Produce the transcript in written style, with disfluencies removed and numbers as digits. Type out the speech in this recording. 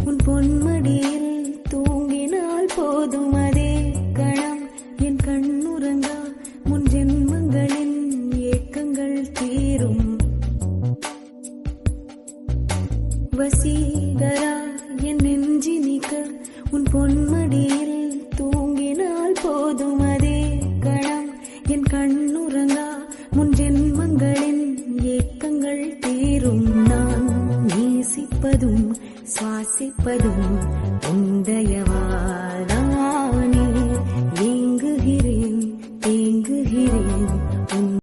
உன் பொன்மடியில் தூங்கினால் போதும். அதே கணம் என் கண்ணுறங்கா முன் ஜென்மங்களின் ஏக்கங்கள் தீரும். வசீகரா என் நெஞ்சினிக்க உன் பொன்மடியில் தூங்கினால் போதும். அதே கணம் என் கண்ணுறங்கா முன் ஜென்மங்களின் ஏக்கங்கள் தீரும். நான் நேசிப்பதும் சுவாசிப்பதும்